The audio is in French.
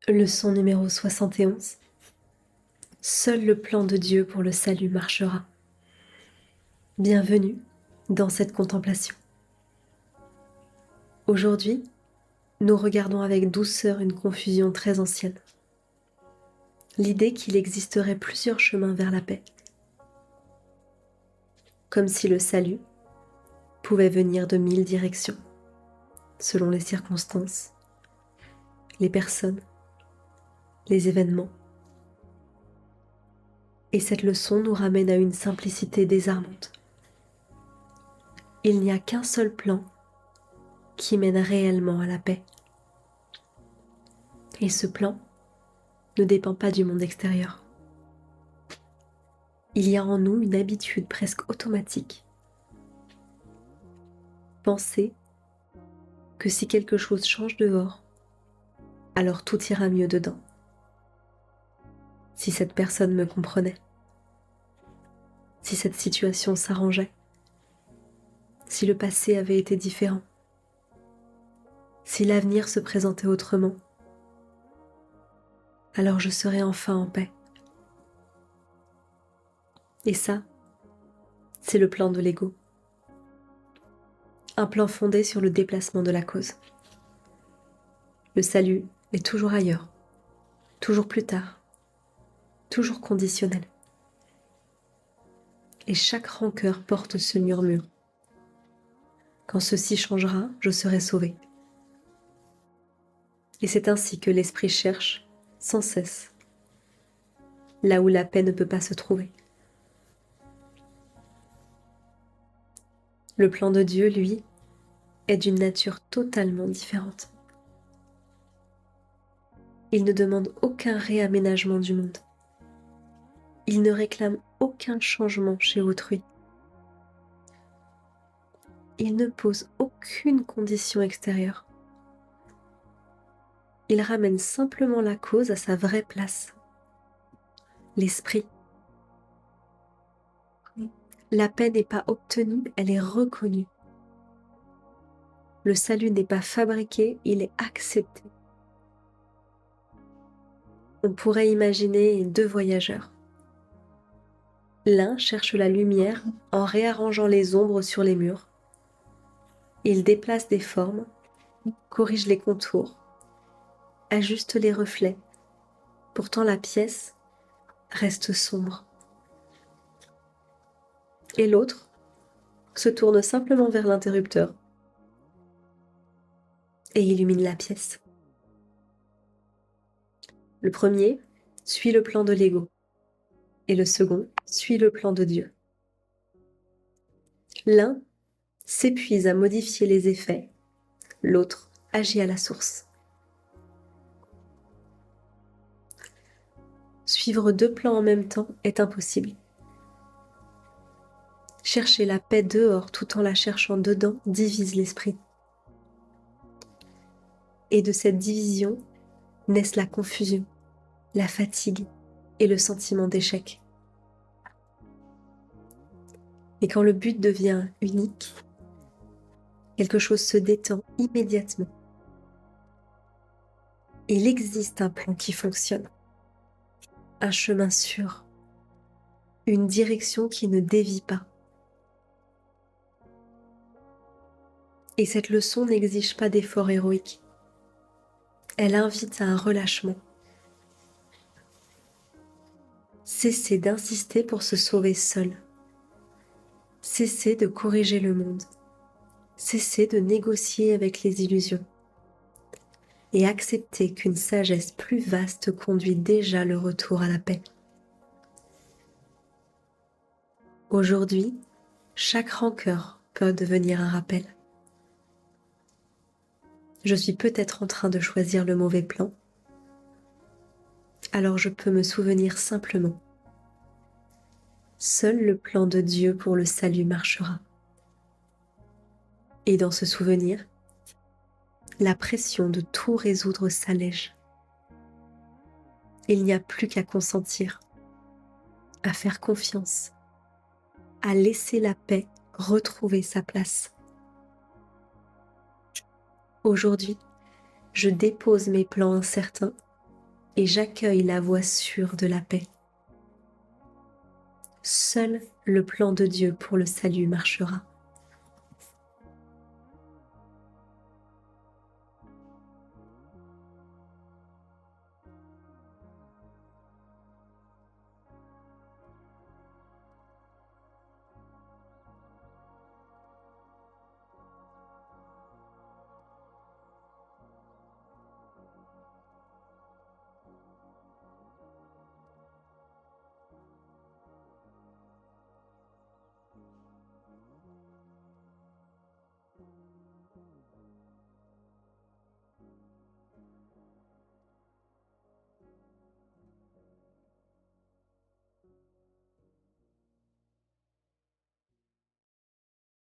Leçon numéro 71. Seul le plan de Dieu pour le salut marchera. Bienvenue dans cette contemplation. Aujourd'hui, nous regardons avec douceur une confusion très ancienne. L'idée qu'il existerait plusieurs chemins vers la paix. Comme si le salut pouvait venir de 1000 directions, selon les circonstances, les personnes, les événements. Et cette leçon nous ramène à une simplicité désarmante. Il n'y a qu'un seul plan qui mène réellement à la paix. Et ce plan ne dépend pas du monde extérieur. Il y a en nous une habitude presque automatique. Penser que si quelque chose change dehors, alors tout ira mieux dedans. Si cette personne me comprenait, si cette situation s'arrangeait, si le passé avait été différent, si l'avenir se présentait autrement, alors je serais enfin en paix. Et ça, c'est le plan de l'ego. Un plan fondé sur le déplacement de la cause. Le salut est toujours ailleurs, toujours plus tard, toujours conditionnel. Et chaque rancœur porte ce murmure. Quand ceci changera, je serai sauvé. Et c'est ainsi que l'esprit cherche sans cesse là où la paix ne peut pas se trouver. Le plan de Dieu, lui, est d'une nature totalement différente. Il ne demande aucun réaménagement du monde. Il ne réclame aucun changement chez autrui. Il ne pose aucune condition extérieure. Il ramène simplement la cause à sa vraie place. L'esprit. La paix n'est pas obtenue, elle est reconnue. Le salut n'est pas fabriqué, il est accepté. On pourrait imaginer deux voyageurs. L'un cherche la lumière en réarrangeant les ombres sur les murs. Il déplace des formes, corrige les contours, ajuste les reflets. Pourtant la pièce reste sombre. Et l'autre se tourne simplement vers l'interrupteur et illumine la pièce. Le premier suit le plan de l'ego et le second suit le plan de Dieu. L'un s'épuise à modifier les effets, l'autre agit à la source. Suivre deux plans en même temps est impossible. Chercher la paix dehors tout en la cherchant dedans divise l'esprit. Et de cette division naissent la confusion, la fatigue et le sentiment d'échec. Et quand le but devient unique, quelque chose se détend immédiatement. Il existe un plan qui fonctionne, un chemin sûr, une direction qui ne dévie pas. Et cette leçon n'exige pas d'effort héroïque. Elle invite à un relâchement. Cessez d'insister pour se sauver seul. Cessez de corriger le monde. Cessez de négocier avec les illusions. Et acceptez qu'une sagesse plus vaste conduit déjà le retour à la paix. Aujourd'hui, chaque rancœur peut devenir un rappel. Je suis peut-être en train de choisir le mauvais plan, alors je peux me souvenir simplement. Seul le plan de Dieu pour le salut marchera. Et dans ce souvenir, la pression de tout résoudre s'allège. Il n'y a plus qu'à consentir, à faire confiance, à laisser la paix retrouver sa place. Aujourd'hui, je dépose mes plans incertains et j'accueille la voie sûre de la paix. Seul le plan de Dieu pour le salut marchera.